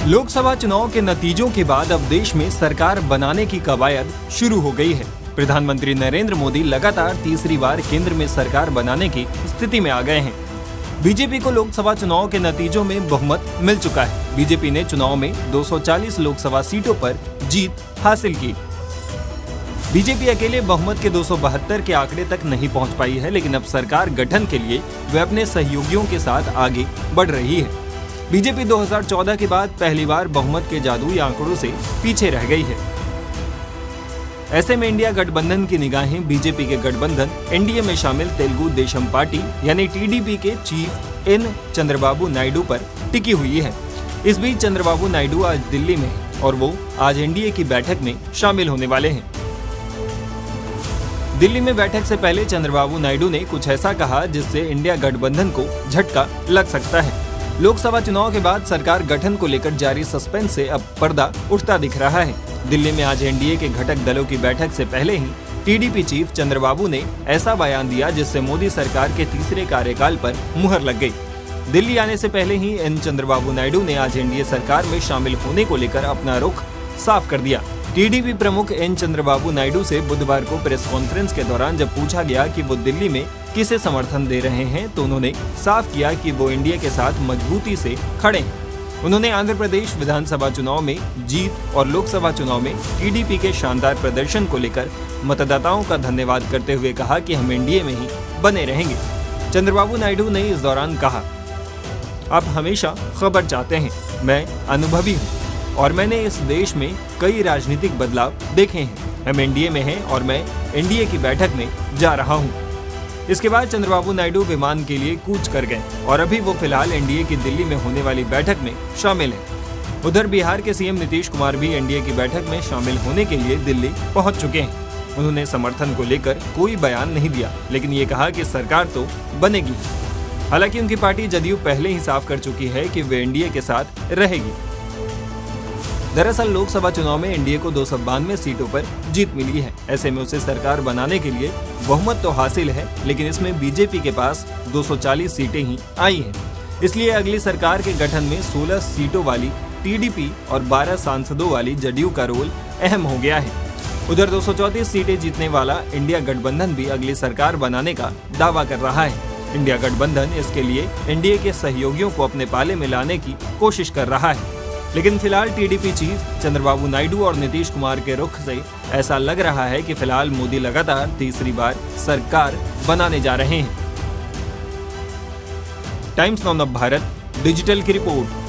लोकसभा चुनाव के नतीजों के बाद अब देश में सरकार बनाने की कवायद शुरू हो गई है। प्रधानमंत्री नरेंद्र मोदी लगातार तीसरी बार केंद्र में सरकार बनाने की स्थिति में आ गए हैं। बीजेपी को लोकसभा चुनाव के नतीजों में बहुमत मिल चुका है। बीजेपी ने चुनाव में 240 लोकसभा सीटों पर जीत हासिल की। बीजेपी अकेले बहुमत के 272 के आंकड़े तक नहीं पहुंच पाई है, लेकिन अब सरकार गठन के लिए वे अपने सहयोगियों के साथ आगे बढ़ रही है। बीजेपी 2014 के बाद पहली बार बहुमत के जादुई आंकड़ों से पीछे रह गई है। ऐसे में इंडिया गठबंधन की निगाहें बीजेपी के गठबंधन एनडीए में शामिल तेलुगु देशम पार्टी यानी टीडीपी के चीफ एन चंद्रबाबू नायडू पर टिकी हुई है। इस बीच चंद्रबाबू नायडू आज दिल्ली में हैं और वो आज एनडीए की बैठक में शामिल होने वाले हैं। दिल्ली में बैठक से पहले चंद्रबाबू नायडू ने कुछ ऐसा कहा जिससे इंडिया गठबंधन को झटका लग सकता है। लोकसभा चुनाव के बाद सरकार गठन को लेकर जारी सस्पेंस से अब पर्दा उठता दिख रहा है। दिल्ली में आज एनडीए के घटक दलों की बैठक से पहले ही टीडीपी चीफ चंद्रबाबू ने ऐसा बयान दिया जिससे मोदी सरकार के तीसरे कार्यकाल पर मुहर लग गई। दिल्ली आने से पहले ही एन चंद्रबाबू नायडू ने आज एनडीए सरकार में शामिल होने को लेकर अपना रुख साफ कर दिया। टीडीपी प्रमुख एन चंद्रबाबू नायडू से बुधवार को प्रेस कॉन्फ्रेंस के दौरान जब पूछा गया कि वो दिल्ली में किसे समर्थन दे रहे हैं, तो उन्होंने साफ किया कि वो एनडीए के साथ मजबूती से खड़े हैं। उन्होंने आंध्र प्रदेश विधानसभा चुनाव में जीत और लोकसभा चुनाव में टीडीपी के शानदार प्रदर्शन को लेकर मतदाताओं का धन्यवाद करते हुए कहा कि हम एनडीए में ही बने रहेंगे। चंद्रबाबू नायडू ने इस दौरान कहा, आप हमेशा खबर चाहते हैं, मैं अनुभवी हूँ और मैंने इस देश में कई राजनीतिक बदलाव देखे हैं। हम एनडीए में हैं और मैं एनडीए की बैठक में जा रहा हूं। इसके बाद चंद्रबाबू नायडू विमान के लिए कूच कर गए और अभी वो फिलहाल एनडीए की दिल्ली में होने वाली बैठक में शामिल हैं। उधर बिहार के सीएम नीतीश कुमार भी एनडीए की बैठक में शामिल होने के लिए दिल्ली पहुंच चुके हैं। उन्होंने समर्थन को लेकर कोई बयान नहीं दिया, लेकिन ये कहा कि सरकार तो बनेगी। हालांकि उनकी पार्टी जदयू पहले ही साफ कर चुकी है कि वे एनडीए के साथ रहेगी। दरअसल लोकसभा चुनाव में एनडीए को 292 सीटों पर जीत मिली है। ऐसे में उसे सरकार बनाने के लिए बहुमत तो हासिल है, लेकिन इसमें बीजेपी के पास 240 सीटें ही आई हैं। इसलिए अगली सरकार के गठन में 16 सीटों वाली टीडीपी और 12 सांसदों वाली जदयू का रोल अहम हो गया है। उधर 234 सीटें जीतने वाला इंडिया गठबंधन भी अगली सरकार बनाने का दावा कर रहा है। इंडिया गठबंधन इसके लिए एनडीए के सहयोगियों को अपने पाले में लाने की कोशिश कर रहा है, लेकिन फिलहाल टीडीपी चीफ चंद्रबाबू नायडू और नीतीश कुमार के रुख से ऐसा लग रहा है कि फिलहाल मोदी लगातार तीसरी बार सरकार बनाने जा रहे हैं। टाइम्स नाउ भारत डिजिटल की रिपोर्ट।